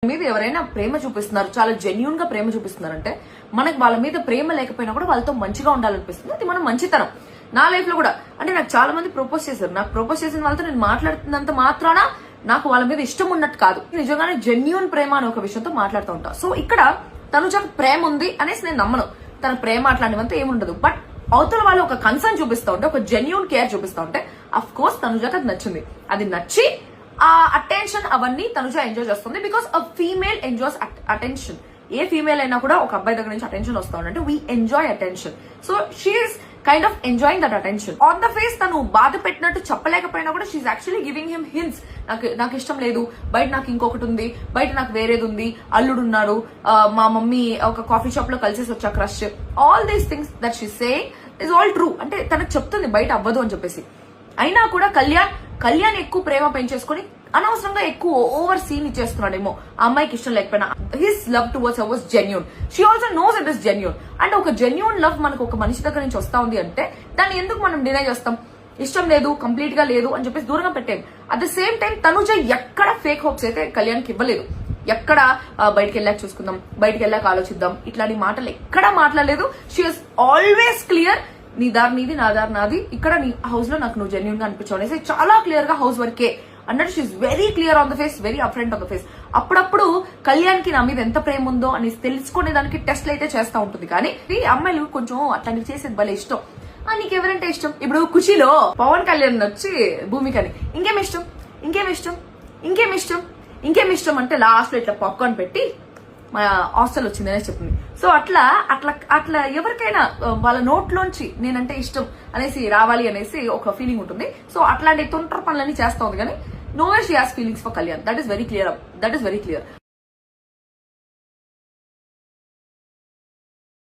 మీద ఎవరైనా ప్రేమ చూపిస్తున్నారు, చాలా జెన్యూన్ గా ప్రేమ చూపిస్తున్నారంటే మనకి వాళ్ళ మీద ప్రేమ లేకపోయినా కూడా వాళ్ళతో మంచిగా ఉండాలనిపిస్తుంది. అది మనం మంచితనం. నా లైఫ్ లో కూడా అంటే నాకు చాలా మంది ప్రపోజ్ చేశారు. నాకు ప్రపోజ్ చేసిన వాళ్ళతో నేను మాట్లాడుతున్నంత మాత్రాన నాకు వాళ్ళ మీద ఇష్టం ఉన్నట్టు కాదు. నిజంగానే జెన్యూన్ ప్రేమ అనే ఒక విషయంతో మాట్లాడుతూ ఉంటా. సో ఇక్కడ తనుజకు ప్రేమ ఉంది అనేసి నేను నమ్మను. తన ప్రేమ అట్లాంటివంతా ఏముండదు. బట్ అవతల వాళ్ళు ఒక కన్సర్న్ చూపిస్తా ఉంటే, ఒక జెన్యూన్ కేర్ చూపిస్తా ఉంటే అఫ్ కోర్స్ తనుజకు అది నచ్చింది. అది నచ్చి ఆ అటెన్షన్ అవన్నీ తనుజ ఎంజాయ్ చేస్తుంది. Because a female enjoys attention. ఏ ఫీమేల్ అయినా కూడా ఒక అబ్బాయి దగ్గర నుంచి అటెన్షన్ వస్తా ఉంటే we enjoy attention. So she's kind of enjoying that attention. On the face తను బాధ పెట్టినట్టు చెప్పలేకపోయినా కూడా she's actually giving him hints. నాకు ఇష్టం లేదు, బయట నాకు ఇంకొకటి ఉంది, బయట నాకు వేరేది ఉంది, అల్లుడున్నారు, మా మమ్మీ ఒక కాఫీ షాప్ లో కలిసేసి వచ్చా crush. All these things that she saying is all true. అంటే తనకు చెప్తుంది బయట అవ్వదు అని చెప్పేసి. అయినా కూడా కళ్యాణ్ ఎక్కువ ప్రేమ పెంచేసుకుని అనవసరంగా ఎక్కువ ఓవర్ సీన్ ఇచ్చేస్తున్నాడేమో. ఆ అమ్మాయికి ఇష్టం లేకపోయినా his love towards her was genuine. She also knows it is genuine. అంటే ఒక జెన్యూన్ లవ్ మనకు ఒక మనిషి దగ్గర నుంచి వస్తా ఉంది అంటే దాన్ని ఎందుకు మనం డినై చేస్తాం? ఇష్టం లేదు, కంప్లీట్ గా లేదు అని చెప్పేసి దూరంగా పెట్టేది. At the same time Tanuja ఎక్కడ ఫేక్ హోప్స్ అయితే కళ్యాణ్కి ఇవ్వలేదు. ఎక్కడ బయటికి వెళ్ళాక చూసుకుందాం, బయటికి వెళ్ళాక ఆలోచిద్దాం, ఇట్లాంటి మాటలు ఎక్కడా మాట్లాడలేదు. She was always clear. నీ దారి నీది, నా దారి నాది, ఇక్కడ నీ హౌస్ లో నాకు నువ్వు జెన్యూన్ గా అనిపించావు అనేసి చాలా క్లియర్ గా హౌస్ వర్కే అన్నట్టు she's very clear on the face, very up front on the face. అప్పుడప్పుడు కళ్యాణ్ కి నా మీద ఎంత ప్రేమ ఉందో అని తెలుసుకునే దానికి టెస్ట్లు అయితే చేస్తా ఉంటుంది. కానీ ఈ అమ్మాయిలు కొంచెం అట్లాంటివి చేసేది భలే ఇష్టం. నీకెవరంటే ఇష్టం? ఇప్పుడు ఖుషీలో పవన్ కళ్యాణ్ వచ్చి భూమికని ఇంకేం ఇష్టం, ఇంకేం ఇష్టం, ఇంకేం ఇష్టం, ఇంకేం ఇష్టం అంటే లాస్ట్ లో ఇట్లా పాప్కార్న్ పెట్టి మా హాస్టల్ వచ్చింది అనేసి చెప్తుంది. సో అట్లా అట్లా అట్లా ఎవరికైనా వాళ్ళ నోట్లోంచి నేనంటే ఇష్టం అనేసి రావాలి అనేసి ఒక ఫీలింగ్ ఉంటుంది. సో అట్లాంటి తొంటర పనులన్నీ చేస్తా ఉంది. కానీ no way she has feelings for Kalyan. That is very clear.